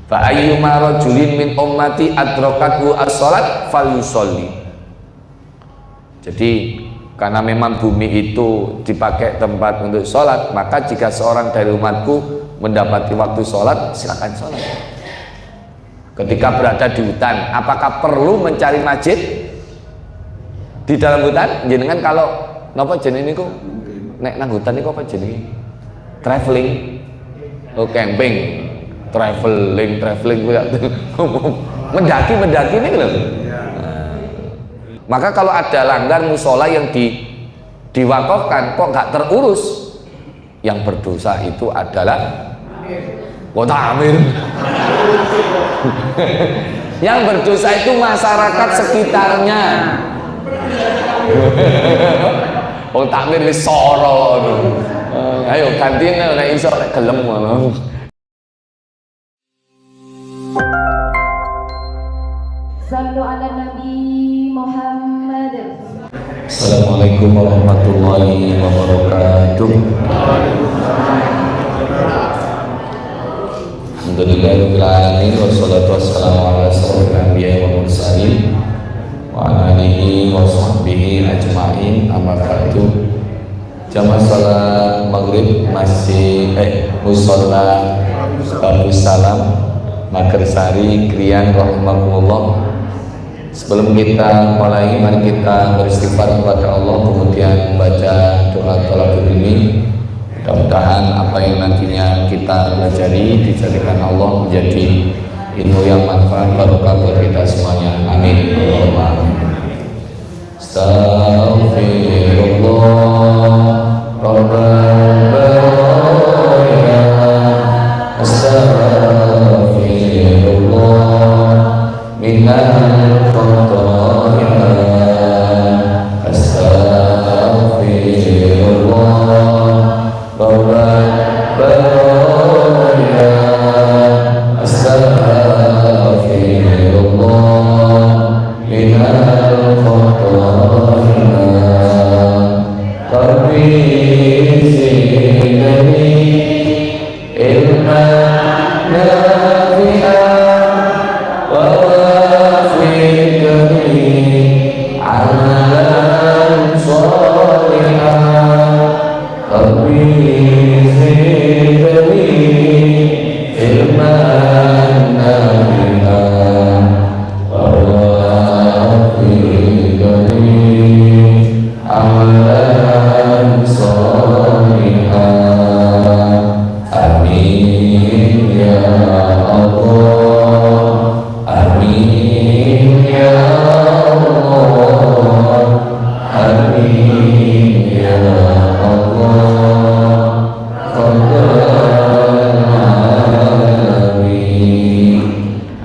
Fa ayyuma rajulin min ummati adrakathu as-shalat falyusolli. Jadi karena memang bumi itu dipakai tempat untuk sholat, maka jika seorang dari umatku mendapati waktu sholat, silakan sholat. Ketika berada di hutan, apakah perlu mencari masjid di dalam hutan? Jenengan kalau napa jenenge niku nek nang hutan niku apa jenenge? Traveling, oh camping, traveling mendaki ini loh. Maka kalau ada langgar musola yang diwakafkan kok nggak terurus, yang berdosa itu adalah kota Amir. Yang berdosa itu masyarakat sekitarnya. Wong takmir wis soro. Ayo gantinya nek iso nek gelem ngono. Sallu ala Nabi Muhammad. Assalamualaikum warahmatullahi wabarakatuh. Alhamdulillahirabbil alamin wassalatu wassalamu ala asyrofil anbiya'i wal mursalin wa ala alihi wa sahbihi ajmain, amma ba'du. Jamaah salat maghrib masih musholla Babu Salam Magersari Krian rahimakumullah. Sebelum kita mulai, mari kita beristighfar kepada Allah, kemudian baca doa thalabul ilmi. Mudah-mudahan apa yang nantinya kita pelajari dijadikan Allah menjadi ilmu yang manfaat barokah buat kita semuanya. Amin. Allahumma amin. Astaghfirullah Rabbal baraya, astaghfirullah minal khataya, astaghfirullah Rabbal baraya, astaghfirullah minal khataya. Rabbi zidni ilman nafi'an wa wafiqni amalan shalihan. Rabbi zidni ilman nafi'an wa wafiqni amalan shalihan. Amin ya Allah, amin ya Allah, amin ya Allah,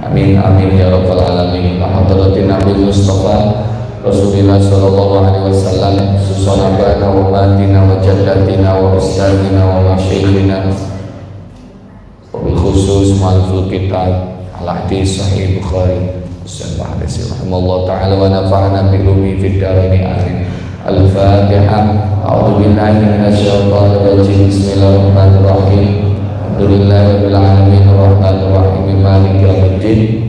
amin amin ya rabbal alamin. Hadratin Nabi Mustafa Rasulullah sallallahu alaihi wasallam, susanabana wa matina wa jaddatina wa ustadina wa masyayikhina, wabil khusus mu'aliful kitab al-hadis sahih Bukhari Ustaz Mahdisi rahimahullah ta'ala wa nafa'ana bilumi fid daraini amin. Al-Fatihah. A'udzu billahi minasyaitonir rajim. Bismillahirrahmanirrahim. Alhamdulillahirabbil alamin arrahmanir rahim maliki yaumiddin.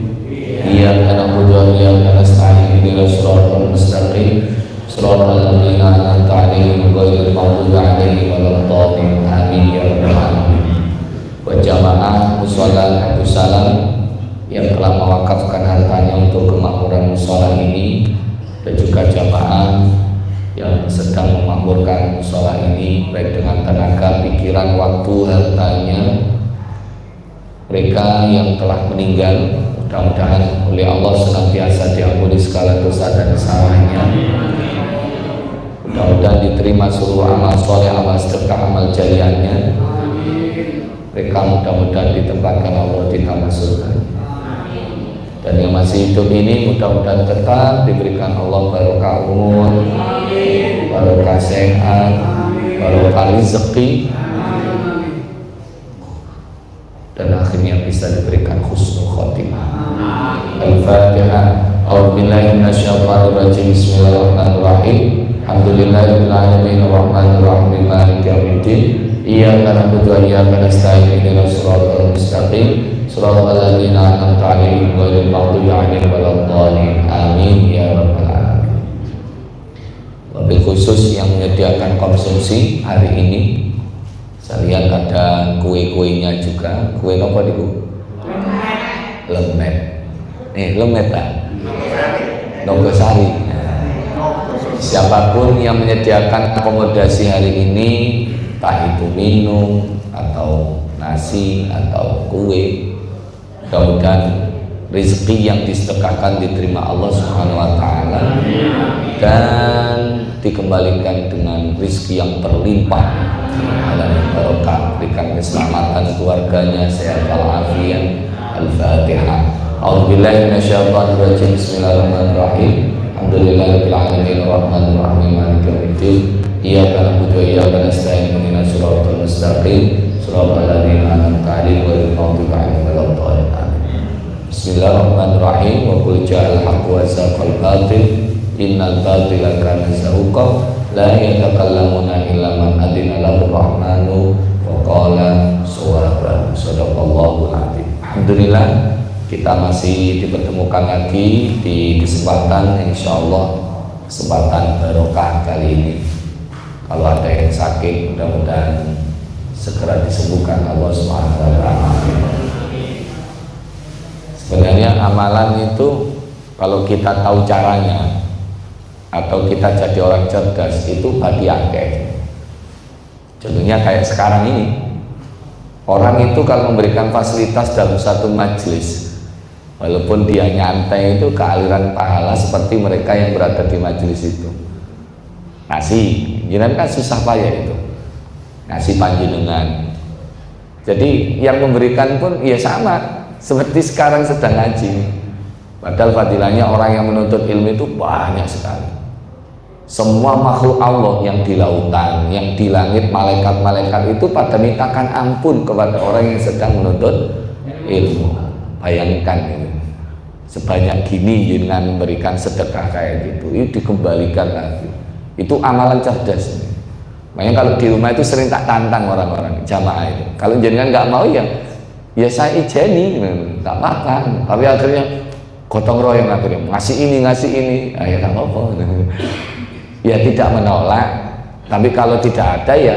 Iyyaka na'budu wa iyyaka nasta'in. Ihdinas siratal mustaqim. Shiratal ladzina an'amta 'alaihim ghairil maghdubi 'alaihim waladdallin. Amin ya rabbal alamin. Jamaah mushola Abu Salam yang telah mewakafkan hartanya untuk kemakmuran mushola ini, dan juga jamaah yang sedang memakmurkan mushola ini baik dengan tenaga, pikiran, waktu, hartanya. Mereka yang telah meninggal, mudah-mudahan oleh Allah senantiasa diampuni segala dosa dan kesalahannya. Mudah-mudahan diterima seluruh amal soleh, amal sedekah, amal jariahnya. Mereka mudah-mudahan ditempatkan Allah di kamar surga. Dan yang masih hidup ini mudah-mudahan tetap diberikan Allah barokah umur, barokah sehat, barokah rezeki, dan akhirnya bisa diberikan husnul khotimah. Al-Fatihah. A'udzubillahi minasyaitonir rajim. Bismillahirrahmanirrahim. Alhamdulillahirabbil alamin arrahmanir rahim maliki yaumiddin. iyyaka na'budu wa iyyaka nasta'in ihdinas siratal mustaqim siratal ladzina an'amta 'alaihim ghairil maghdubi 'alaihim waladdallin. Amin ya rabbal alamin. Wabil khusus yang menyediakan konsumsi hari ini, saya lihat ada kue-kuenya juga. Kue apa itu? Lemet. Lemet lah. Nogosari. Siapapun yang menyediakan akomodasi hari ini, entah itu minum atau nasi atau kue, mudah-mudahan rezeki yang disedekahkan diterima Allah Subhanahu wa taala dan dikembalikan dengan rezeki yang berlimpah dan barokah, berikan keselamatan keluarganya, sehat walafiat. Al-Fatihah. A'udzubillahi minasyaitonir rajim. Bismillahirrahmanirrahim. Alhamdulillahirabbil alamin arrahmanir rahim maliki yaumiddin. Iyyaka na'budu wa iyyaka nasta'in ihdinas siratal mustaqim siratal ladzina an'amta 'alaihim ghairil maghdubi 'alaihim waladdallin. Bismillahirrahmanirrahim. Wa qul ja'al haqqu wa zaqal batil innal batila kana zahuqa la yatakallamuna illa man adina lahu rahmanu wa qala sawaban. Shadaqallahul adzim. Alhamdulillah kita masih dipertemukan lagi di kesempatan insyaallah kesempatan barokah kali ini. Kalau ada yang sakit mudah-mudahan segera disembuhkan Allah Subhanahu wa taala. Sebenarnya amalan itu kalau kita tahu caranya atau kita jadi orang cerdas itu bagi akeh. Contohnya kayak sekarang ini, orang itu kalau memberikan fasilitas dalam satu majelis, walaupun dia nyantai itu kealiran pahala seperti mereka yang berada di majelis itu. Ngasih, jangan kan susah payah itu. Ngasih panjenengan. Jadi yang memberikan pun ya sama seperti sekarang sedang ngaji. Padahal fadilahnya orang yang menuntut ilmu itu banyak sekali. Semua makhluk Allah yang di lautan, yang di langit, malaikat-malaikat itu pada mintakan ampun kepada orang yang sedang menuntut ilmu. Bayangkan itu, sebanyak gini dengan memberikan sedekah kayak gitu, itu dikembalikan lagi. Itu amalan cerdas. Makanya kalau di rumah itu sering tak tantang orang-orang jamaah itu. Kalau jenengan nggak mau ya saya ijeni, nggak apa-apa. Tapi akhirnya gotong royong akhirnya ngasih ini, ya nggak apa-apa. Ya tidak menolak, tapi kalau tidak ada ya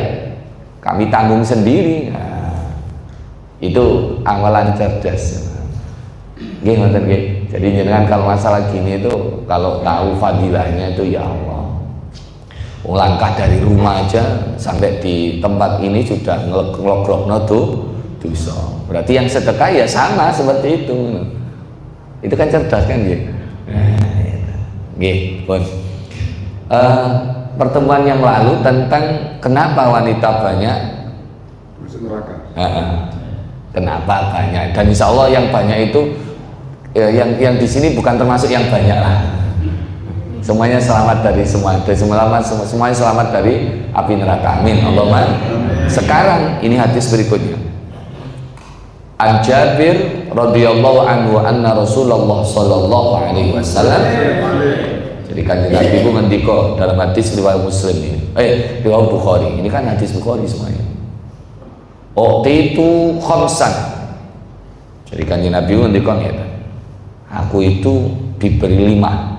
kami tanggung sendiri. Nah, itu amalan cerdas. Gimana? Jadi jangan kalau masalah gini itu kalau tahu fadilahnya itu ya Allah. Langkah dari rumah aja sampai di tempat ini sudah ngelogrokno dosa. Berarti yang sedekah ya sama seperti itu. Itu kan cerdas kan gitu. Pun. Pertemuan yang lalu tentang kenapa wanita banyak masuk neraka. Kenapa banyak? Dan insya Allah yang banyak itu yang di sini bukan termasuk yang banyak lah. Semuanya selamat dari semuanya selamat dari api neraka. Amin. Allahumma. Sekarang ini hadis berikutnya. An Jabir radhiyallahu anhu anna Rasulullah sallallahu alaihi wasallam. Jadi kanjeng Nabi itu ngendika dalam hadis riwayat Muslim ini. Riwayat Bukhari. Ini kan hadis Bukhari semuanya. Itu khamsan. Jadi kanjeng Nabi itu ngendika ngene. Aku itu diberi 5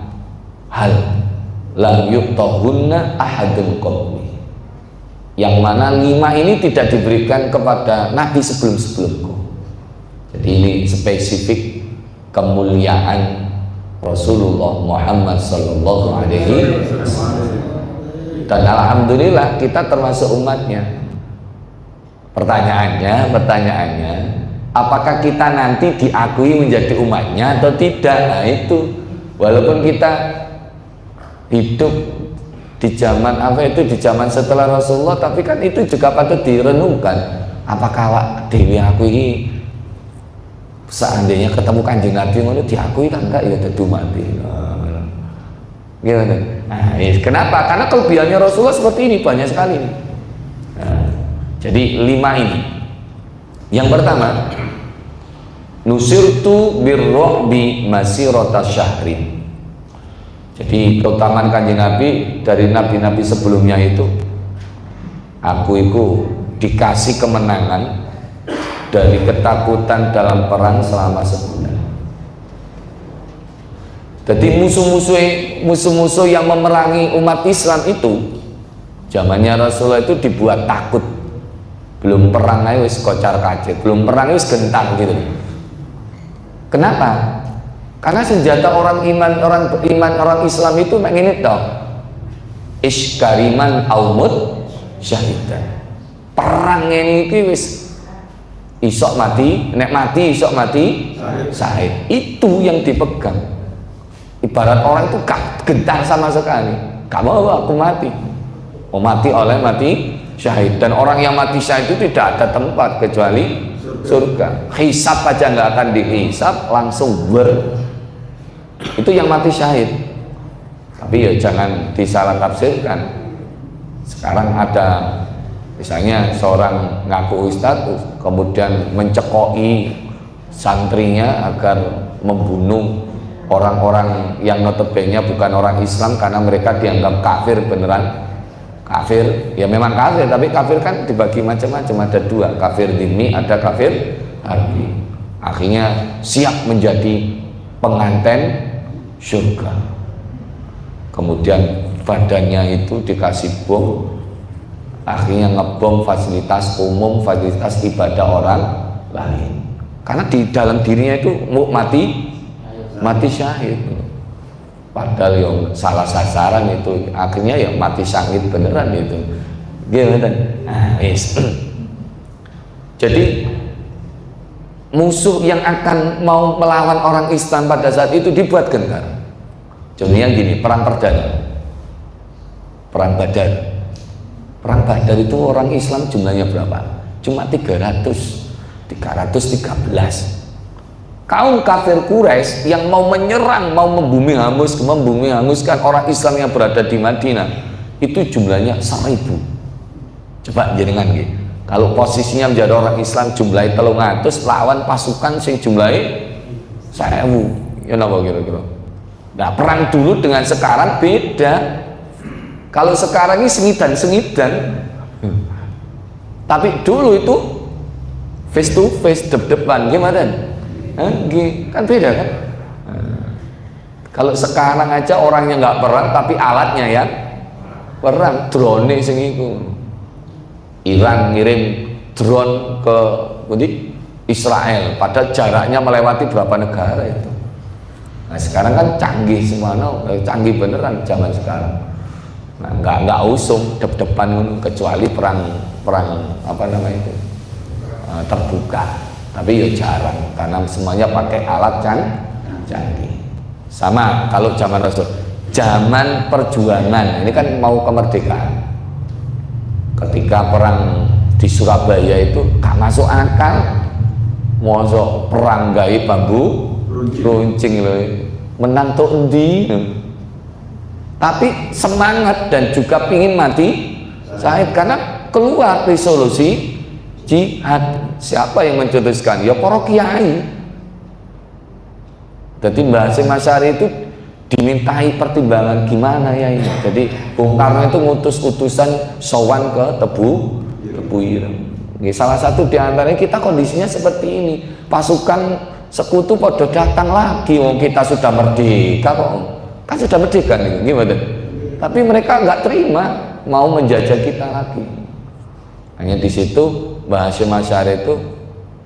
hal lam yuktahunna ahadun qabli. Yang mana 5 ini tidak diberikan kepada Nabi sebelum-sebelumku. Jadi ini spesifik kemuliaan Rasulullah Muhammad sallallahu alaihi wasallam. Dan alhamdulillah kita termasuk umatnya. Pertanyaannya, apakah kita nanti diakui menjadi umatnya atau tidak? Nah itu, walaupun kita hidup di zaman di zaman setelah Rasulullah, tapi kan itu juga patut direnungkan. Apakah awak dewi aku ini seandainya ketemu kanjeng Nabi ngono diakui kan enggak ya dadi umat. Gimana? Nah, kenapa? Karena kelebihannya Rasulullah seperti ini banyak sekali. Nah, jadi 5 ini. Yang pertama, nusirtu birru'bi masirata syahrin. Jadi keutamaan kanjeng Nabi dari nabi-nabi sebelumnya itu, aku itu dikasih kemenangan dari ketakutan dalam perang selama sebulan. Jadi musuh-musuh yang memerangi umat Islam itu zamannya Rasulullah itu dibuat takut. Belum perang aja wis kocar kacir, belum perang wis gentang gitu. Kenapa? Karena senjata orang Islam itu ini toh. Iskariman aumut syahidan. Perang ini wis isok mati, nek mati isok mati syahid. Itu yang dipegang. Ibarat orang itu gak gentar sama sekali, gak mau aku mati. Oh, mati oleh mati syahid. Dan orang yang mati syahid itu tidak ada tempat kecuali surga. Hisab aja nggak akan dihisab, langsung itu yang mati syahid. Tapi ya jangan disalah tafsirkan. Sekarang ada misalnya seorang ngaku ustadz kemudian mencekoi santrinya agar membunuh orang-orang yang notabene bukan orang Islam karena mereka dianggap kafir. Beneran kafir, ya memang kafir, tapi kafir kan dibagi macam-macam, ada dua, kafir dhimmi, ada kafir harbi. Akhirnya siap menjadi pengantin surga, kemudian badannya itu dikasih bom, akhirnya ngebom fasilitas umum, fasilitas ibadah orang lain, karena di dalam dirinya itu mau mati syahid. Padahal yang salah sasaran itu akhirnya ya mati syahid beneran itu. Gimana? Jadi musuh yang akan mau melawan orang Islam pada saat itu dibuat gentar. Contohnya gini, perang perdana, perang Badar. Perang Badar itu orang Islam jumlahnya berapa? Cuma 313. Kaum kafir Quraisy yang mau menyerang, mau membumi hanguskan orang Islam yang berada di Madinah itu jumlahnya 1000. Coba jenengan gitu. Kalau posisinya menjadi orang Islam jumlahnya 300 lawan pasukan sing jumlahnya 1000. Ya napa kira-kira? Nah, perang dulu dengan sekarang beda. Kalau sekarang ini sengidan. Tapi dulu itu face to face, depan gimana? Kan beda kan? Kalau sekarang aja orangnya nggak perang tapi alatnya ya perang. Drone sing iku Iran ngirim drone ke Israel padahal jaraknya melewati berapa negara itu. Nah sekarang kan canggih semua, canggih beneran zaman sekarang. Nah nggak usung depan kecuali perang apa namanya itu terbuka. Tapi ya jarang karena semuanya pakai alat canggih. Sama kalau zaman Rasul, zaman perjuangan ini kan mau kemerdekaan. Ketika perang di Surabaya itu gak masuk akal, mosok perang gawe bambu runcing loh, menang tuh endi. Tapi semangat dan juga pingin mati syahid karena keluar resolusi jihad. Siapa yang mencetuskan? Ya para kiai. Jadi Mbah Hasyim Asy'ari itu dimintai pertimbangan gimana ya ini. Jadi Bung Karno itu ngutus utusan sowan ke Tebu Ireng. Salah satu diantaranya kita kondisinya seperti ini. Pasukan sekutu pada datang lagi. Wong kita sudah merdeka kok. Kan sudah merdeka nih. Gimana? Tapi mereka nggak terima, mau menjajah kita lagi. Hanya di situ Mbah Hasyim Asy'ari itu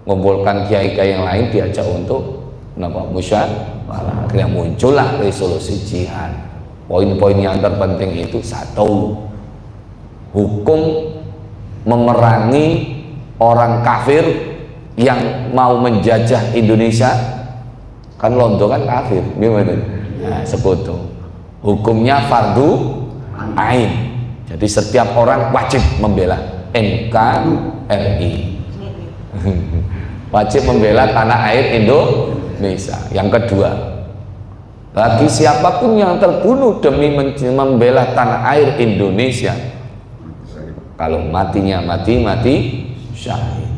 mengumpulkan kiai-kiai yang lain diajak untuk musyawarah. Akhirnya muncullah resolusi jihad. Poin-poin yang terpenting itu satu, hukum memerangi orang kafir yang mau menjajah Indonesia. Kan Londo kan kafir, gimana? Nah, sekutu. Hukumnya fardu ain. Jadi setiap orang wajib membela NKRI. Wajib membela tanah air Indonesia. Yang kedua, bagi siapapun yang terbunuh demi membela tanah air Indonesia, kalau matinya mati syahid.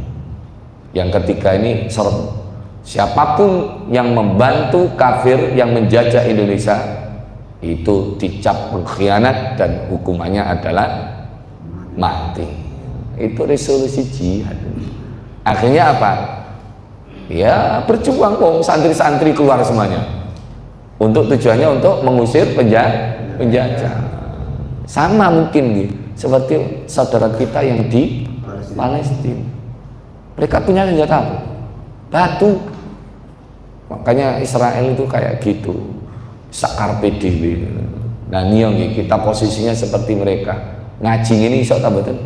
Yang ketiga ini serem. Siapapun yang membantu kafir yang menjajah Indonesia itu dicap pengkhianat dan hukumannya adalah mati. Itu resolusi jihad. Akhirnya apa? Ya berjuang kok, santri-santri keluar semuanya. Untuk tujuannya untuk mengusir penjajah. Sama mungkin nih, seperti saudara kita yang di Palestina. Mereka punya senjata apa? Batu. Makanya Israel itu kayak gitu. Sakar PDW. Nah ini kita posisinya seperti mereka. Ngaji ini iso tak betul?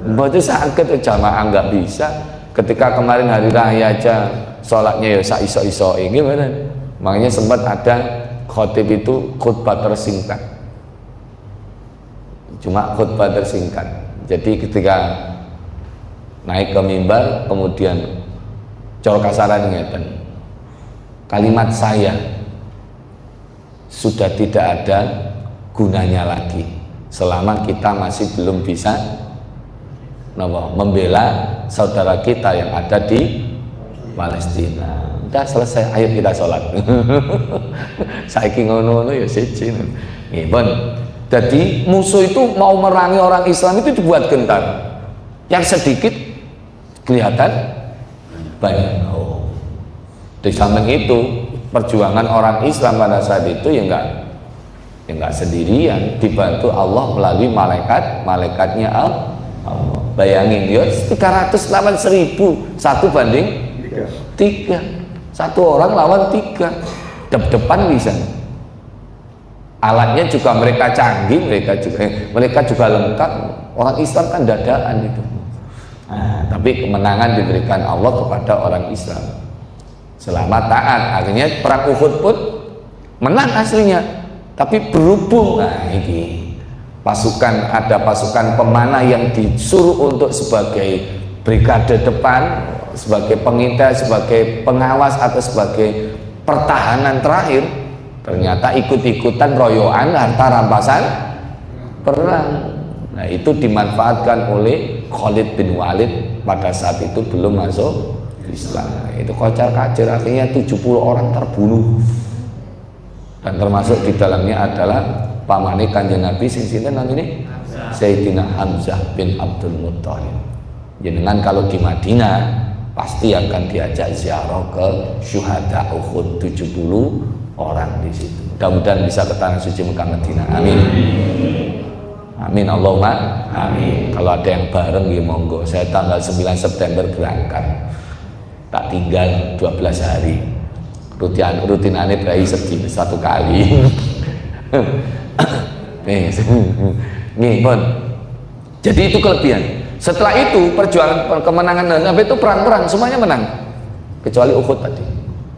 Betul sakit jamaah nggak bisa. Ketika kemarin hari raya aja sholatnya ya iso gimana? Makanya sempat ada khotib itu khutbah tersingkat. Cuma khutbah tersingkat. Jadi ketika naik ke mimbar kemudian cor kasaran ngeten. Kalimat saya sudah tidak ada gunanya lagi selama kita masih belum bisa membela saudara kita yang ada di Palestina. Udah selesai, ayo kita sholat. Saiki ngono-ngono ya siji. Ngipun. Jadi musuh itu mau merangi orang Islam itu dibuat gentar. Yang sedikit kelihatan banyak. Oh. Di samping itu perjuangan orang Islam pada saat itu ya enggak sendirian, dibantu Allah melalui malaikatnya Allah. Bayangin ya 300 lawan 1000, 1 banding 3, 1 orang lawan 3, depan bisa. Alatnya juga mereka canggih, mereka juga lengkap. Orang Islam kan dadaan itu. Nah, tapi kemenangan diberikan Allah kepada orang Islam selama taat. Akhirnya perang Uhud pun menang aslinya, tapi berhubung ini ada pasukan pemanah yang disuruh untuk sebagai brigade depan, sebagai pengintai, sebagai pengawas atau sebagai pertahanan terakhir, ternyata ikut-ikutan royoan harta rampasan perang. Nah itu dimanfaatkan oleh Khalid bin Walid pada saat itu belum masuk Islam. Itu kocar-kacir, akhirnya 70 orang terbunuh, dan termasuk di dalamnya adalah pamane Kanjeng Nabi sing sinten namine Sayyidina Hamzah bin Abdul Muthalib. Jenengan kalau di Madinah pasti akan diajak ziarah ke syuhada Uhud, 70 orang di situ. Mudah-mudahan bisa ke tanah suci Mekah Madinah. Amin. Amin Allahumma amin. Kalau ada yang bareng ya monggo. Saya tanggal 9 September berangkat. Tak tinggal 12 hari. Rutinane bayi sedih 1 kali. Nih, Bon. Jadi itu kelebihan. Setelah itu perjuangan kemenangan Nabi itu perang-perang semuanya menang kecuali Uhud tadi.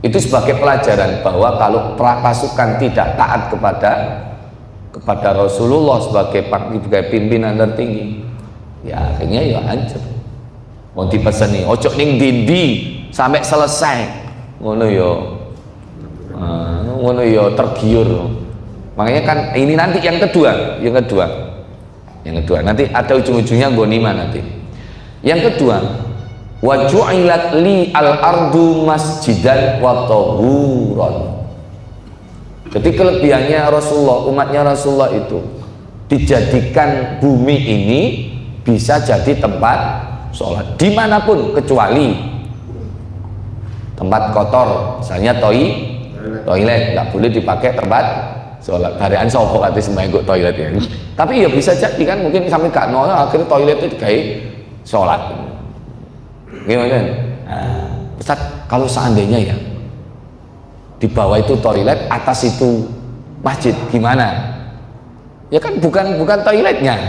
Itu sebagai pelajaran bahwa kalau pasukan tidak taat kepada Rasulullah sebagai pimpinan tertinggi, ya akhirnya ya hancur. Mau dipeseni ojo ning dindi sampai selesai ngono yo tergiur. Makanya kan ini nanti yang kedua nanti ada ujung-ujungnya ghanimah nanti. Yang kedua, wa ju'ilat li al-ardu masjidan wa tahuran. Jadi kelebihannya Rasulullah, umatnya Rasulullah itu dijadikan bumi ini bisa jadi tempat sholat dimanapun kecuali tempat kotor, misalnya toilet nggak boleh dipakai tempat sholat. Harian sopok hati sembahyang toilet ya. Tapi ya bisa jadi kan mungkin sampai gak nol akhirnya toilet itu kayak sholat. Gimana? Nah, Ustaz, kalau seandainya ya di bawah itu toilet, atas itu masjid, gimana? Ya kan bukan toiletnya.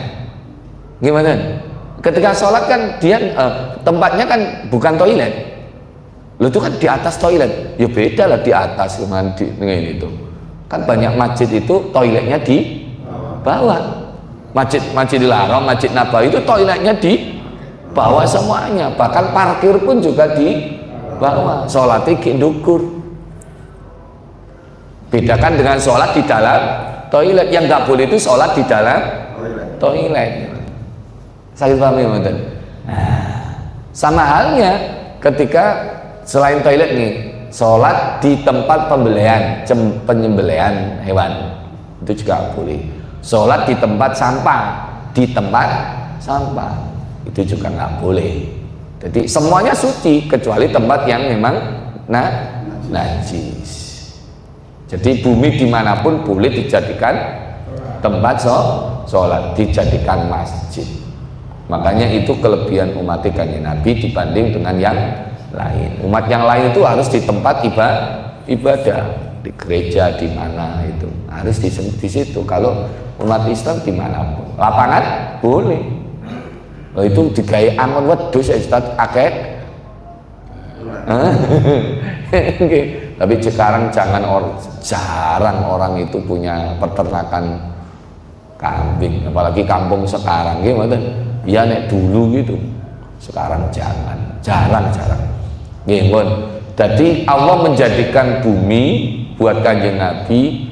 Gimana? Ketika sholat kan dia tempatnya kan bukan toilet. Lo itu kan di atas toilet. Ya beda lah di atas dengan itu. Kan banyak masjid itu toiletnya di bawah. Masjidil Haram, Masjid Nabawi itu toiletnya di bawah semuanya. Bahkan parkir pun juga di bawah. Sholatnya ki ndukur. Bedakan dengan sholat di dalam toilet. Yang nggak boleh itu sholat di dalam toilet. Sakit paham ya, Mas? Nah, sama halnya ketika selain toilet nih, sholat di tempat penyembelihan hewan itu juga boleh. Sholat di tempat sampah, itu juga nggak boleh. Jadi semuanya suci kecuali tempat yang memang najis. Jadi bumi dimanapun boleh dijadikan tempat sholat, dijadikan masjid. Makanya itu kelebihan umat Kanjeng Nabi dibanding dengan yang lain. Umat yang lain itu harus di tempat ibadah, di gereja, di mana itu harus di situ. Kalau umat Islam dimanapun, lapangan boleh. Itu digawe angon wedhus ya Ustaz, akeh. Tapi sekarang jarang orang itu punya peternakan kambing, apalagi kampung sekarang gimana? Ya nek dulu gitu, sekarang jarang. Nggih, jadi Allah menjadikan bumi buat Kanjeng Nabi,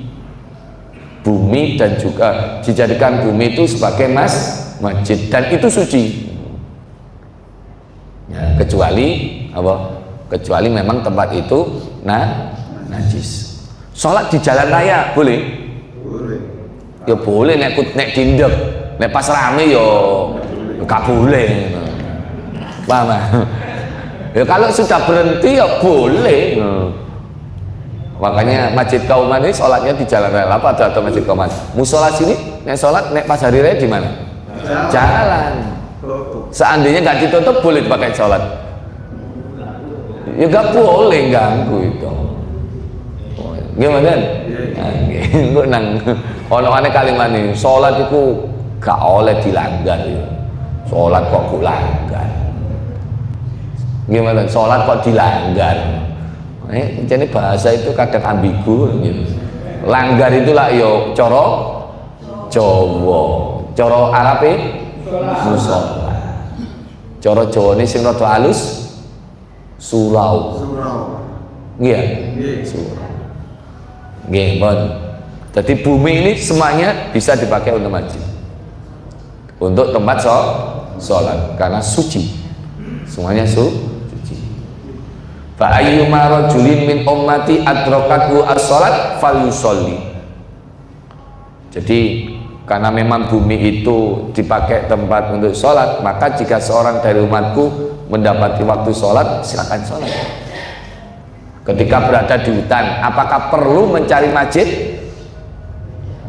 bumi dan juga dijadikan bumi itu sebagai masjid dan itu suci. Ya, kecuali apa? Kecuali memang tempat itu najis. Sholat di jalan raya boleh? Boleh. Ya boleh nek dindek, nek pas rame yo gak boleh. Paham? Ya kalau sudah berhenti ya boleh. Makanya Masjid Kauman ini sholatnya di jalan raya. Apa atau Masjid Kauman? Musola sini nek sholat nek pas hari raya di mana? Jalan. Seandainya nggak ditutup boleh pakai sholat. Ya nggak boleh ganggu itu. Gimana? Gue nang ono-ono kalimat ini sholat itu gak oleh dilanggar ya. Sholat kok gue langgar. Gimana? Sholat kok dilanggar. Jadi bahasa itu kadang ambigu gitu. Langgar itulah yo coro Jawa, coro Arabe musola. Coro Jawa ini sing rada halus surau. Nggih. Surau. Nggih, bon. Jadi bumi ini semuanya bisa dipakai untuk masjid. Untuk tempat sholat karena suci. Semuanya suci. Fa ayyuma rajulin min ummati adrakathu as-shalat falyusolli. Jadi karena memang bumi itu dipakai tempat untuk sholat, maka jika seorang dari umatku mendapati waktu sholat, silakan sholat. Ketika berada di hutan, apakah perlu mencari masjid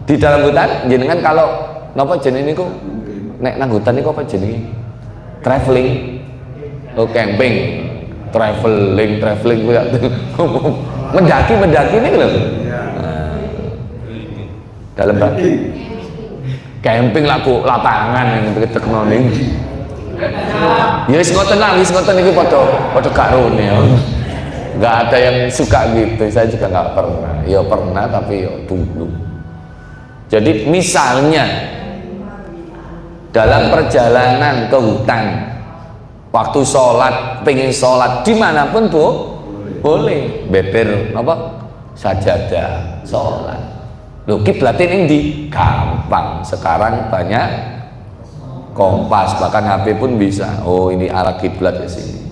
di dalam hutan? Jenengan kalau napa jenenge niku nek nang hutan niku apa jenenge? Traveling. Oh, camping. Traveling kuwi mendaki niku lho. Dalam camping laku lapangan yang tekno ning. Ya wis ngoten lah, wis ngoten iki padha karone ya. Nggak ada yang suka gitu, saya juga nggak pernah. Ya pernah tapi ya dulu. Jadi misalnya dalam perjalanan ke hutan, waktu sholat, pengen sholat dimanapun boleh. Beber apa? Sajadah sholat. Loh kiblatin ini gampang. Sekarang banyak kompas, bahkan HP pun bisa. Oh ini arah kiblat ke sini.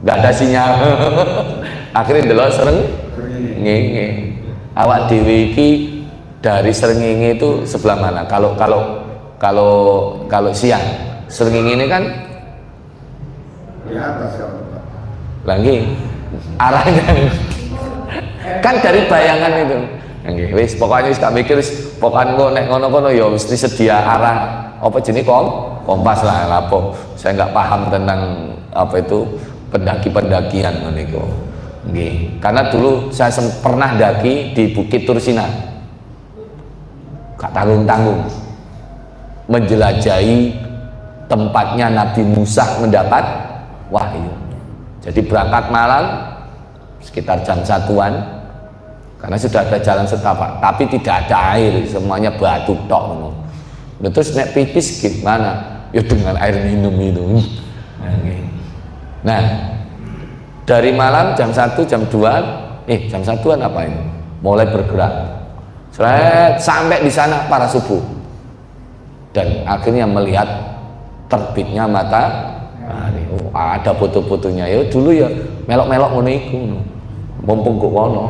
Gak ada sinyal. Akhirnya delok Srengenge. Awak dhewe iki dari Srengenge itu sebelah mana? Kalau siang Srengenge ini kan di atas Pak. Lagi arahnya kan dari bayangan itu. Nggih, wis pokoknya wis gak mikir wis pokokan kok nek ngono-ngono ya mesti sedia arah apa jenis kompas lah lapo. Saya nggak paham tentang apa itu pendaki-pendakian niku. Nggih. Karena dulu saya pernah daki di Bukit Tursina. Gak tanggung-tanggung. Menjelajahi tempatnya Nabi Musa mendapat wahyu. Jadi berangkat malam sekitar jam 1-an karena sudah ada jalan setapak, tapi tidak ada air, semuanya batu tok. Terus nek pipis gimana? Ya dengan air minum itu. Nah, dari malam jam 1, jam 2, jam 1-an apa ini? Mulai bergerak. Sampai di sana para subuh. Dan akhirnya melihat terbitnya matahari. Oh, ada foto-fotonya. Ya dulu ya melok-melok ngono iku. Mumpung kok kono.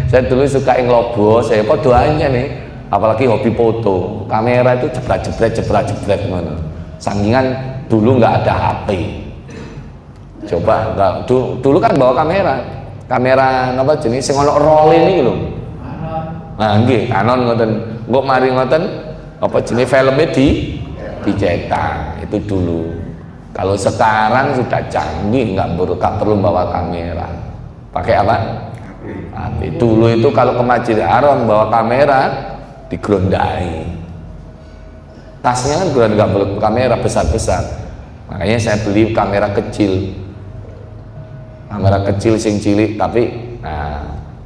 saya dulu suka nglobo, saya apa doanya nih apalagi hobi foto, kamera itu jebret mana. Sakingan dulu nggak ada HP. Coba nggak, dulu kan bawa kamera apa jenis sing ono roll ini lho. Nah, nggih, Canon ngoten. Engko mari ngoten apa jenis filmnya dicetak itu dulu. Kalau sekarang sudah canggih, nggak perlu bawa kamera. Pakai apa? HP. Dulu itu kalau ke Masjidil Haram bawa kamera digerondai. Tasnya kan nggak perlu kamera besar-besar. Makanya saya beli kamera kecil. Kamera kecil sing cilik tapi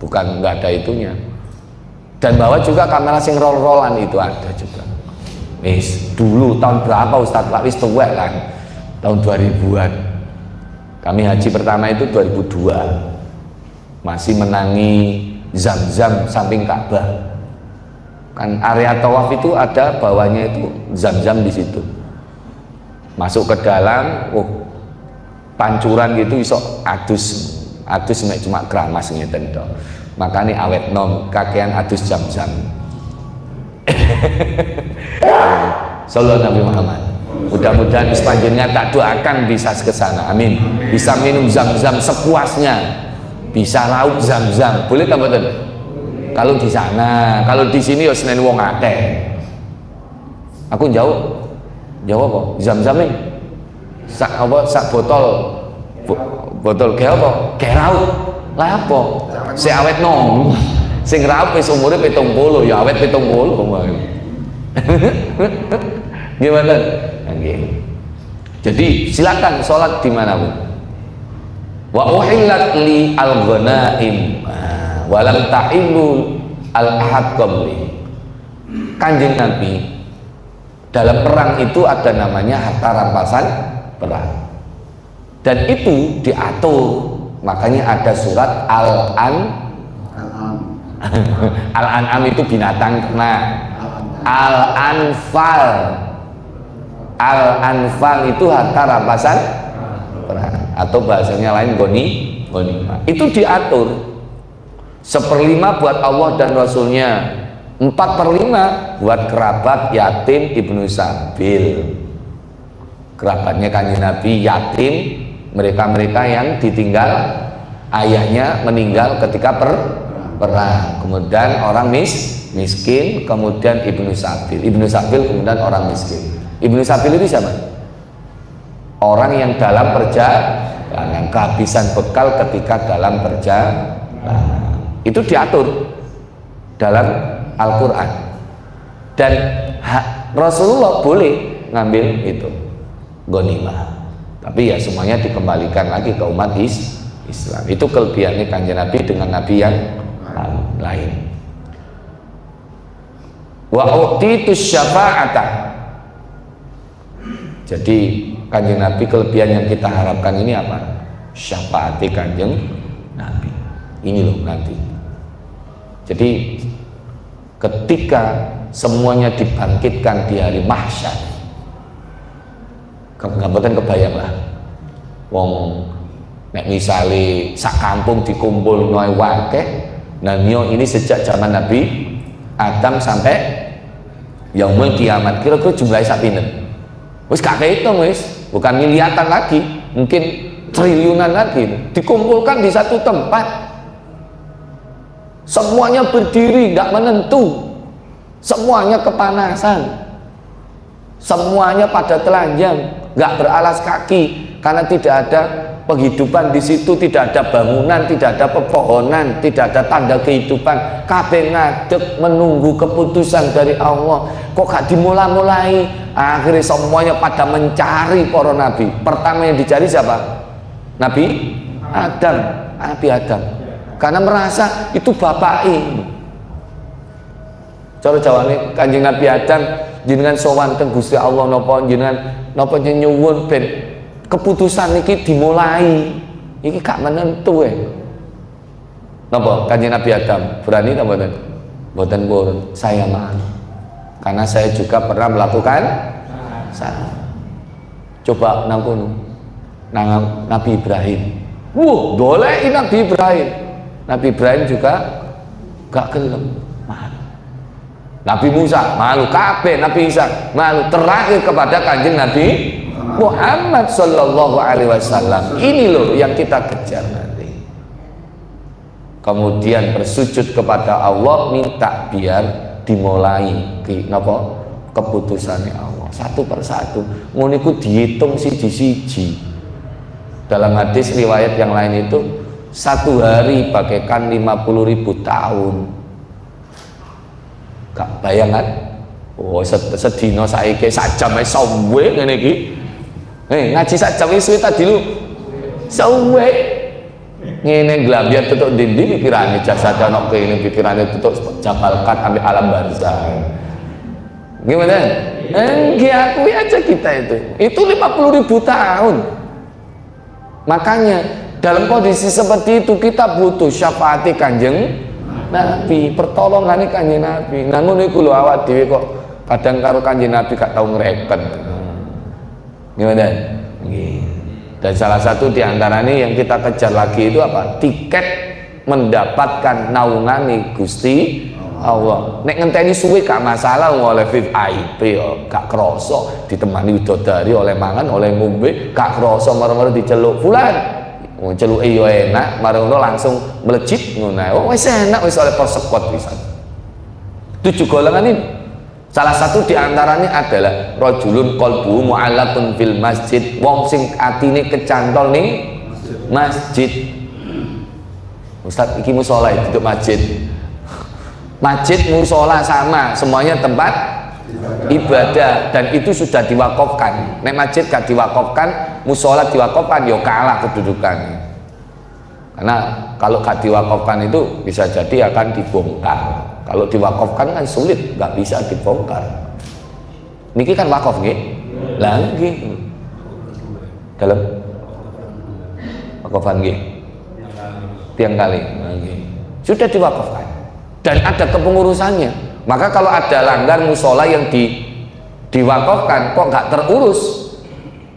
bukan nggak ada itunya. Dan bawa juga kamera sing roll-rollan itu ada juga. Dulu tahun berapa Ustadz Pak? Wis tuwek kan. Tahun 2000-an. Kami haji pertama itu 2002. Masih menangi Zam-Zam samping Ka'bah. Kan area tawaf itu ada bawahnya itu Zam-Zam di situ. Masuk ke dalam, pancuran gitu iso adus mek cuma keramas ngeten tok. Makane awet nom kakean adus Zam-Zam. Sallallahu Nabi Muhammad. Mudah-mudahan selanjutnya tak doakan bisa ke sana. Amin. Bisa minum Zam-Zam sepuasnya. Bisa laut Zam-Zam. Boleh tak betul? Kalau di sana, kalau di sini ya senen wong akeh. Aku jauh apa? Zam-Zam ini. Sak botol kayak apa? Kayak laut. Lah apa? Si awet nom. Sing raut wis umure 70 ya awet 70 kemarin. Gimana? Nggih. Jadi silakan sholat di mana pun. Wa uhillat li al-ghanaim wa lam ta'illu al-ahad qabli. Kanjeng Nabi dalam perang itu ada namanya harta rampasan perang. Dan itu diatur. Makanya ada surat Al-An'am itu binatang ternak. Al-Anfal itu harta rampasan perang, atau bahasanya lain ghanimah. Itu diatur 1/5 buat Allah dan Rasulnya, 4/5 buat kerabat, yatim, ibnu sabil. Kerabatnya Kanjeng Nabi yatim, mereka-mereka yang ditinggal ayahnya meninggal ketika perang, kemudian orang miskin, kemudian ibnu sabil, kemudian orang miskin. Ibnu sabil itu siapa? Orang yang dalam perjalanan, kehabisan bekal ketika dalam perjalanan. Itu diatur dalam Al-Quran. Dan Rasulullah boleh ngambil itu ghanimah. Tapi ya semuanya dikembalikan lagi ke umat Islam. Itu kelebihannya Kanjeng Nabi dengan Nabi yang lain. Wa utitus syafa'ata. Jadi Kanjeng Nabi kelebihan yang kita harapkan ini apa? Syafaati Kanjeng Nabi. Ini loh nanti. Jadi ketika semuanya dibangkitkan di hari mahsyar, gambaran kebayang lah. Wong nek misale sak kampung dikumpul noe wakeh, nah ini sejak zaman Nabi Adam sampai yaumul kiamat, kira-kira jumlahnya sak pinten? Wis gak kehitung wis, bukan miliaran lagi, mungkin triliunan lagi. Dikumpulkan di satu tempat, semuanya berdiri, gak menentu, semuanya kepanasan, semuanya pada telanjang, gak beralas kaki, karena tidak ada penghidupan di situ, tidak ada bangunan, tidak ada pepohonan, tidak ada tanda kehidupan. Kabeh ngadeg menunggu keputusan dari Allah. Kok gak dimulai-mulai? Akhirnya semuanya pada mencari para nabi. Pertama yang dicari siapa? Nabi Adam. Karena merasa itu bapaknya. Cara jawane Kanjeng Nabi Adam jenengan sowan teng Gusti Allah napa napa nyuwun ben keputusan niki dimulai. Iki gak menentu napa Kanjeng Nabi Adam berani ta mboten? Mboten purun. Saya maaf. Karena saya juga pernah melakukan salah. Coba nang kono nang Nabi Ibrahim. Goleki Nabi Ibrahim. Nabi Ibrahim juga gak gelem. Nabi Musa malu, kabeh Nabi Isa malu, terakhir kepada Kanjeng Nabi Muhammad sallallahu alaihi wasallam. Ini loh yang kita kejar nanti. Kemudian bersujud kepada Allah, minta biar dimulai keputusannya Allah satu persatu. Ngono iku dihitung siji-siji. Dalam hadis riwayat yang lain itu, satu hari bagaikan 50.000 tahun. Gak bayangan? Oh, sedina saiki sak jam wis suwe ngene iki. Ngaji sak jam wis suwe tadi lu. Suwe. Ngene glambia tutuk dindi pikirane jasad ana kene, pikirane tutuk jabalkan ambil alam barzah. Gimana? Akui aja kita itu. Itu 50.000 tahun. Makanya dalam kondisi seperti itu kita butuh syafaat Kanjeng Nabi, pertolongan Kanjeng Nabi. Namun iku lho awak dhewe kok kadang karo Kanjeng Nabi gak tau ngreken. Gimana? Dan salah satu diantaranya yang kita kejar lagi itu apa? Tiket mendapatkan naungane Gusti Allah. Nek ngenteni suwe gak masalah oleh VIP ya, gak krasa ditemani widodari oleh mangan, oleh ngombe, gak krasa marang-marang diceluk fulan. Celuke yo enak, marang ngono langsung melejit ngono. Oh wis enak wis oleh persekot pisan. 7 golongan ini. Salah satu diantaranya adalah rajulun qalbuhu mu'allaqun fil masjid, wong sing atine kecantol ning masjid. Ustaz iki musala itu masjid. Masjid musola sama, semuanya tempat ibadah dan itu sudah diwakafkan. Nek masjid gak diwakafkan, musola diwakafkan, yo kalah kedudukannya. Karena kalau gak diwakafkan itu bisa jadi akan dibongkar. Kalau diwakafkan kan sulit, gak bisa dibongkar. Niki kan wakaf nggih. Lah nggih. Dalam wakafan nggih. Tiang kali. Nggih. Sudah diwakafkan. Dan ada kepengurusannya. Maka kalau ada langgar musola yang diwakafkan kok nggak terurus,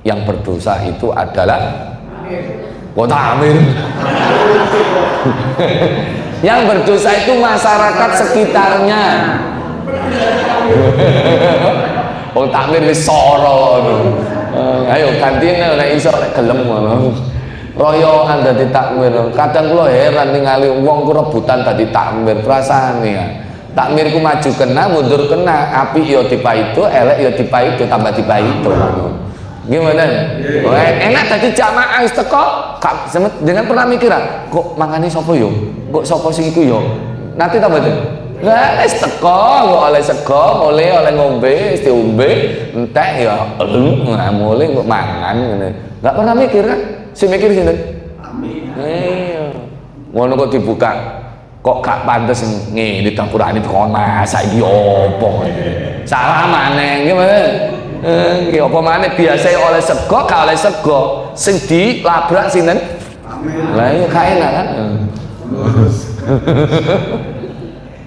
yang berdosa itu adalah Amir. Yang berdosa itu masyarakat sekitarnya. Amir wis soro. Ayo kantine nek iso gelem ngono. Royoan dadi takmir. Kadang kula heran ningali wong ku rebutan dadi takmir, perasaane ya. Takmir ku maju kena, mundur kena, api yo dipaitu, elek yo dipaitu, tambah dipaitu. Gimana? Enak tadi jamaah wis teko, dengan pernah mikir kok mangane sapa yo? Kok sapa sing iku yo? Nanti tambah tuh. Lah wis teko kok oleh sego, oleh ngombe, wis diombe, entek ya mulai kok mangan ngene. Enggak pernah mikir kan? Sing mikir sinten? Amin. Iya. Ngono kok dibuka. Kok gak pantes ngene dapurane kok masak iki opo. Salah maneh gimana? Nggih apa maneh biasa oleh sego gak oleh sego. Sing dilabrak sinten? Amin. Lah iya gak enak kan?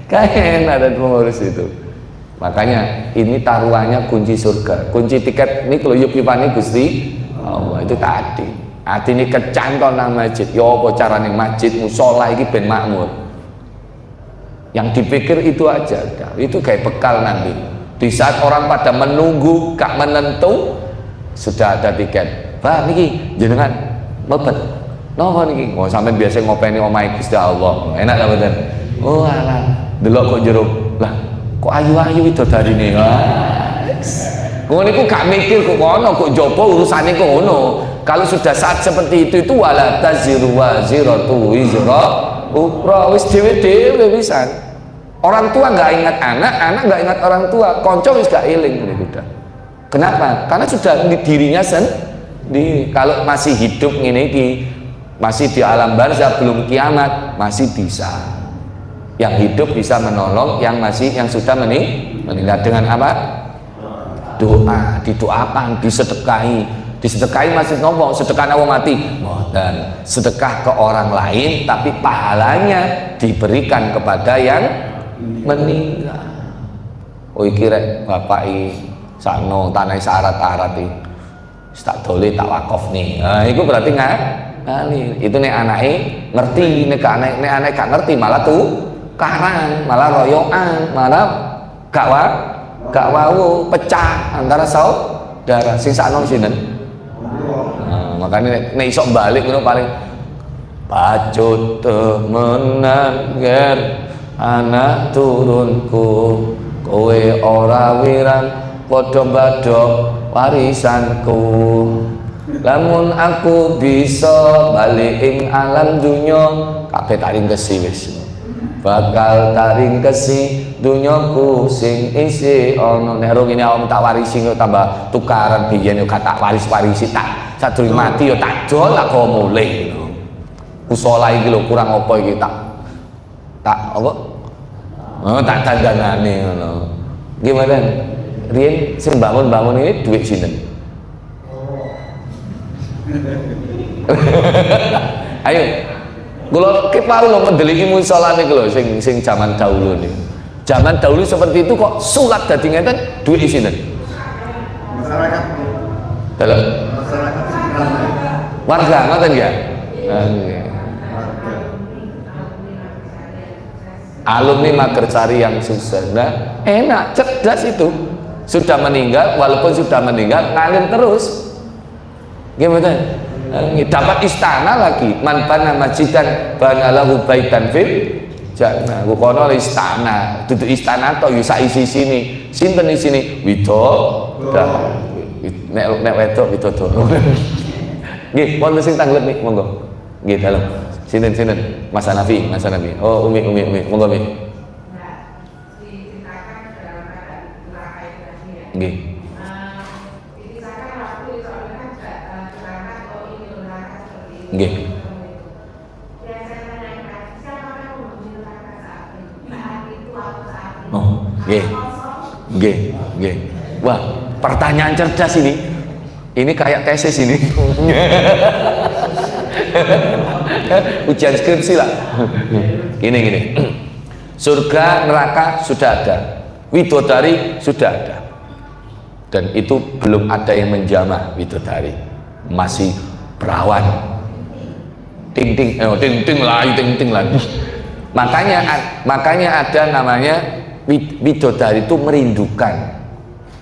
Gak enak ada pengurus itu. Makanya ini taruhannya kunci surga. Kunci tiket ini kalau yuk pipani Gusti Allah itu tadi. Hati ini kecantol nang masjid. Ya apa carane masjid musola iki ben makmur. Yang dipikir itu aja, itu kayak bekal nanti. Di saat orang pada menunggu gak menentu, sudah ada tiket. Bah niki jenengan mepet. Napa niki? Oh sampean biasa ngopeni omahe Gusti Allah. Enak ta mboten? Oh alah, delok kok jero. Lah, kok ayu-ayu widodarine. Ngono niku gak mikir kok ngono, kok jaba urusane kok ngono. Kalau sudah saat seperti itu wala taziru waziratu wizra ukhra, wis dhewe-dhewe pisan. Orang tua nggak ingat anak, anak nggak ingat orang tua, konco wis gak eling udah. Kenapa? Karena sudah di dirinya sendiri. Kalau masih hidup ngene iki, masih di alam barzah belum kiamat, masih bisa. Yang hidup bisa menolong yang sudah meninggal dengan apa? Doa, didoakan, disedekahi. Disedekahi masih ngomong sedekah nawa mati dan sedekah ke orang lain tapi pahalanya diberikan kepada yang meninggal. Oh iki rek bapak iki sakno tanah syarat-syarat iki tak dole tak wakaf nih. Nah itu berarti ngali. Itu nek anake ngerti, nek anake gak ngerti malah tuh karang, malah royoan, malah gak wau pecah antara saudara sing sakno sinten. Makanya nek iso balik ngono paling pacut temenan ger anak turunku kowe ora wirang padha badhok warisanku. Lamun aku bisa balik ing alam dunya kabeh taring kesi wis. Bakal taring kesi dunyaku sing isi ono nek rong ini awam tak warisi kok tambah tukaran biyen yo gak tak waris-warisi tak sadurunge mati yo tak dol tak kok mulih ngono. Usola iki lho kurang apa iki tak apa? Tak dandanane ngono. Gimana? Riyen sing bangun-bangun ini duit sinten? Ayo, kalau kita lo mendeliki musola nih kalau sing zaman dahulu nih, zaman dahulu seperti itu kok sulat dadi ngeten duit di sini. Masyarakat. Dalam. Warga ngoten ya. Alumni Magersari yang sukses, nah, enak, cerdas itu. Sudah meninggal, walaupun sudah meninggal, ngalir terus. Gimana? Dapat istana lagi. Man bana masjidan banalahu baitan fil jannah. Kono istana, duduk istana tok yo sak isi sini. Sinten di sini? Widodari. Nek wedok widodari. Nggih, wonten sing tangglet nih, monggo. Nggih, dalem. Sinten? Mas Hanafi. Oh, Umi, monggo Umi. Nggih. Nggih. Oh, nggih. Wah, pertanyaan cerdas ini. Ini kayak tesis ini. Ujian skripsi lah. Gini. Surga, neraka sudah ada. Widodari sudah ada. Dan itu belum ada yang menjamah widodari. Masih perawan. Ting lagi. Makanya ada namanya widodari itu merindukan.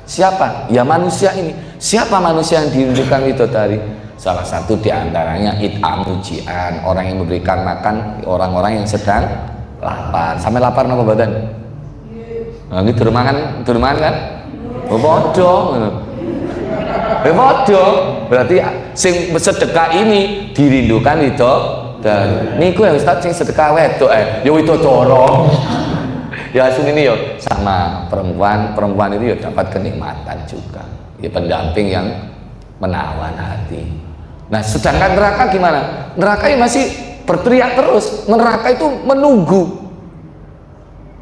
Siapa? Ya manusia ini. Siapa manusia yang dirindukan widodari? Salah satu diantaranya it'amujian, orang yang memberikan makan orang-orang yang sedang lapar. Sampai lapar napa badan? Nah, ini durmangan kan? Bodoh. Bodoh. Berarti sing sedekah ini dirindukan itu dan niku ya Ustaz sing sedekah wedok ya widodoro. Ya hasil ini ya sama perempuan itu ya dapat kenikmatan juga. Ya pendamping yang menawan hati. Nah, sedangkan neraka gimana? Neraka yang masih berteriak terus. Neraka itu menunggu.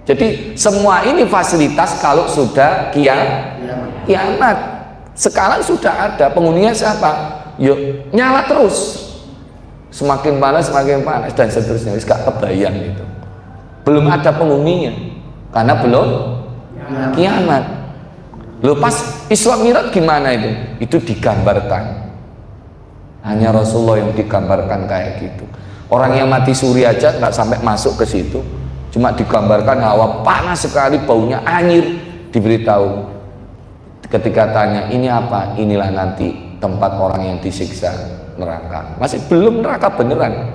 Jadi semua ini fasilitas kalau sudah kiamat. Sekarang sudah ada penghuninya siapa? Yuk nyala terus. Semakin panas dan seterusnya. Gak kebayang itu. Belum ada penghuninya karena belum kiamat. Loh, pas Isra Mi'raj gimana itu? Itu digambarkan. Hanya Rasulullah yang digambarkan kayak gitu. Orang yang mati suri aja nggak sampai masuk ke situ. Cuma digambarkan hawa panas sekali, baunya anyir. Diberitahu ketika tanya ini apa? Inilah nanti tempat orang yang disiksa, neraka. Masih belum neraka beneran.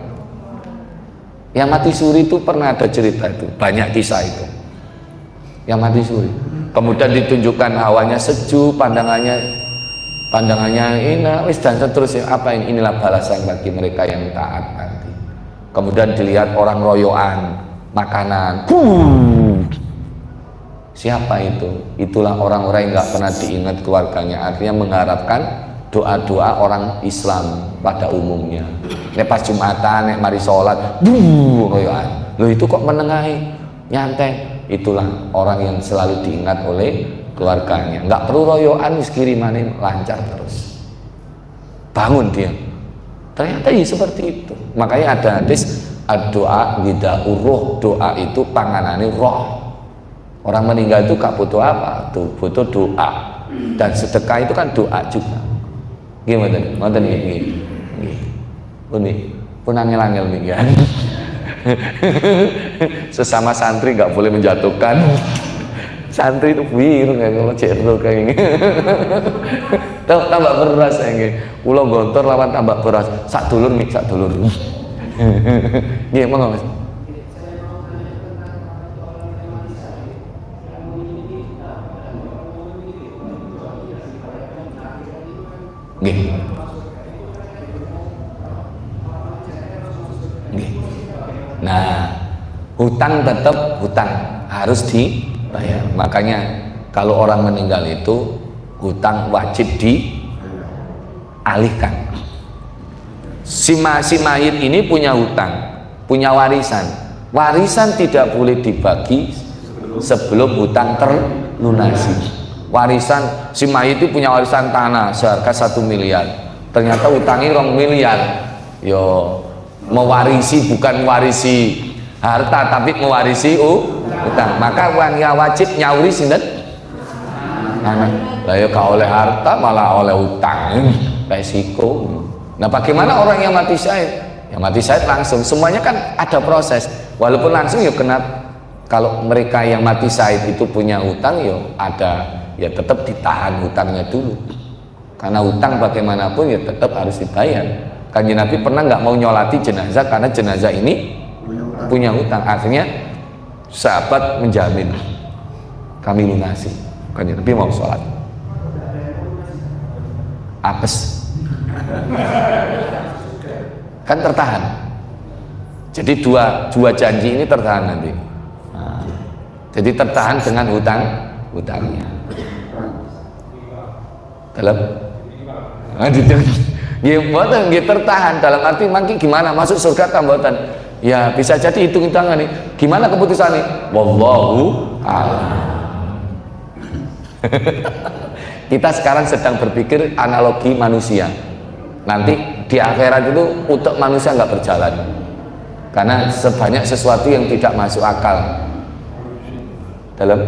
Yang mati suri itu pernah ada cerita itu, banyak kisah itu. Yang mati suri. Kemudian ditunjukkan hawanya sejuk, pandangannya enak, dan seterusnya. Apa ini? Inilah balasan bagi mereka yang taat nanti. Kemudian dilihat orang royoan, makanan. Siapa itu? Itulah orang-orang yang nggak pernah diingat keluarganya. Artinya mengharapkan doa-doa orang Islam pada umumnya. Nek pas Jumatan, nek mari sholat, royoan. Loh itu kok menengahi, nyantai. Itulah orang yang selalu diingat oleh keluarganya. Nggak perlu royoan, kirimanin lancar terus. Bangun dia. Ternyata ya seperti itu. Makanya ada hadis doa lidahur roh. Doa itu panganane roh. Orang meninggal itu gak butuh apa? Tuh, butuh doa. Dan sedekah itu kan doa juga. Gimana? Ngoten nggih. Nggih. Pun angel-angel nih kan. Sesama santri nggak boleh menjatuhkan Santri itu biru nggak kalau cerdo kayak gini. Tambah beras kayak gini. Pulau Gontor lawan tambah beras. Sak dulur nih, sak dulur. Gimana Mas? Nggih. Nggih. Nah, hutang tetap hutang, harus dibayar. Makanya kalau orang meninggal itu hutang wajib dialihkan. Si mayit ini punya hutang, punya warisan. Warisan tidak boleh dibagi sebelum hutang terlunasi. Warisan, si mayit itu punya warisan tanah seharga 1 miliar, ternyata utangnya 2 miliar. Yo mewarisi, bukan mewarisi harta tapi mewarisi utang, maka uang yang wajib nyauri sinten anak. Lah ya gak oleh harta malah oleh utang, resiko. Nah bagaimana orang yang mati syahid? Yang mati syahid langsung, semuanya kan ada proses, walaupun langsung ya kena. Kalau mereka yang mati syahid itu punya utang ya ada, ya tetap ditahan hutangnya dulu, karena hutang bagaimanapun ya tetap harus dibayar. Kanjeng Nabi pernah nggak mau nyolati jenazah karena jenazah ini punya hutang. Akhirnya sahabat menjamin kami lunasi. Kanjeng Nabi mau sholat, apes kan tertahan. Jadi dua janji ini tertahan nanti. Nah, jadi tertahan dengan hutangnya. Dalam mboten nggih tertahan, dalam arti mangki gimana masuk surga ta mboten? Ya bisa jadi hitung-hitungan nih. Gimana keputusannya? Wallahu a'lam. Kita sekarang sedang berpikir analogi manusia. Nanti di akhirat itu untuk manusia nggak berjalan. Karena sebanyak sesuatu yang tidak masuk akal. Dalam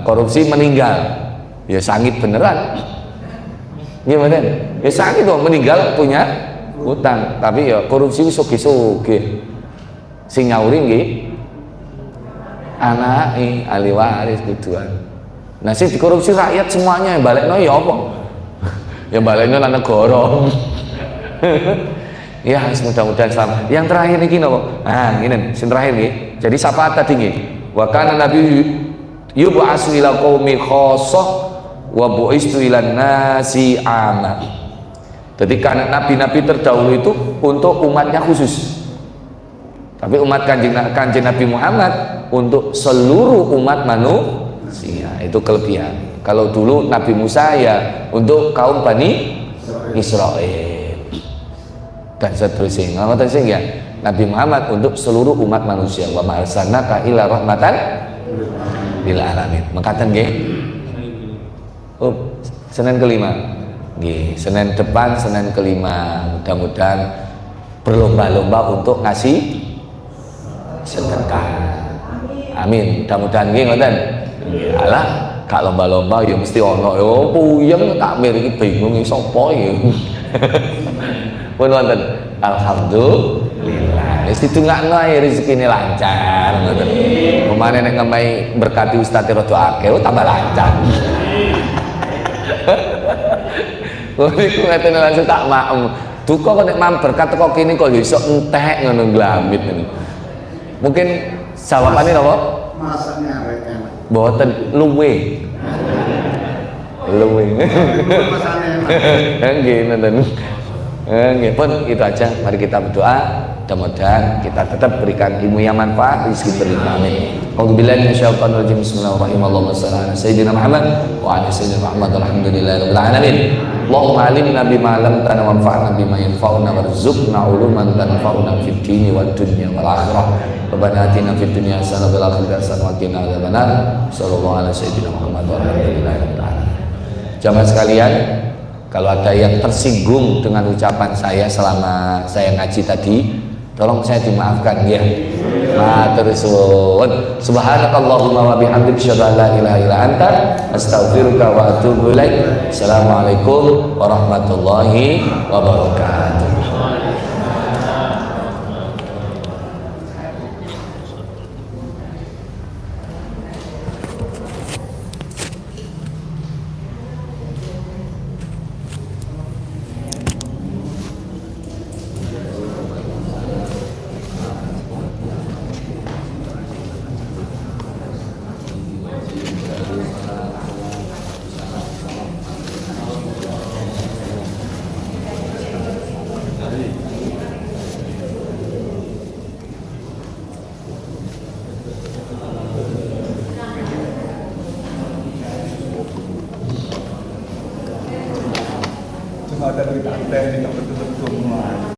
korupsi meninggal. Ya sangit beneran. Gimana? Ya sakit dong, meninggal punya hutang, tapi ya korupsi soge-soge. Sing nyauri nggih anake ahli waris tujuan. Nah sing dikorupsi rakyat semuanya yang balekno ya apa? Ya balekno lan negara. Ya mudah-mudahan selamat. Yang terakhir iki napa? Nah, ngene, sing terakhir nggih. Jadi syafaat tadi nggih. Wa kana nabi yub'atsu ila qaumi khassah wa bu'istu ilan nasi amat. Jadi karena nabi-nabi terdahulu itu untuk umatnya khusus, tapi umat kanjeng Nabi Muhammad untuk seluruh umat manusia. Itu kelebihan. Kalau dulu Nabi Musa ya untuk kaum Bani Israel dan seterusnya. Ngoten sing ya Nabi Muhammad untuk seluruh umat manusia. Wa ma arsalnaka illa rahmatan lil alamin. Mekaten nggih. Senin kelima, Senin depan, Senin kelima, mudah-mudahan berlomba-lomba untuk ngasih sedekah. Amin. Mudah-mudahan nggih ngoten. Alah, gak lomba-lomba ya mesti ono. Yo puyeng takmir iki bingung iki sapa iki. Pun wonten. Alhamdulillah. Wis ditungakno ae rezekine lancar ngoten. Pemane nek ngemai berkati ustaz rada akeh tambah lancar. Niku ngeten langsung tak maem. Duka kok nek mam berkat teko kene kok iso entek ngono glamit niku. Mungkin jawabane napa? Masaknya arek enak. Mboten luwe. Luwe. Nggih nonton. Nggih pun itu aja. Mari kita berdoa. Mudah-mudahan kita tetap berikan ilmu yang manfaat, rezeki berlimpah. Amin. A'udzubillahi minasyaitonir rajim. Bismillahirrahmanirrahim. Allahumma shalli ala sayyidina Muhammad wa ala sayyidina Muhammad. Alhamdulillahirabbil alamin. Allahumma alimna bima lam tanfa wanfa'na bima yanfa'una warzuqna uluman tanfa'una fid dini wad dunya wal akhirah. Rabbana atina fid dunya hasanah wa fil akhirati hasanah wa qina adzabannar. Sallallahu ala sayyidina Muhammad wa alhamdulillahirabbil alamin. Jamaah sekalian, kalau ada yang tersinggung dengan ucapan saya selama saya ngaji tadi, tolong saya dimaafkan ya. Matur suwun. Subhanakallahumma wa bihamdika asyhadu an la ilaha illa anta astaghfiruka wa atubu ilaik. Assalamualaikum warahmatullahi wabarakatuh. ada duit akses kita betul-betul semua.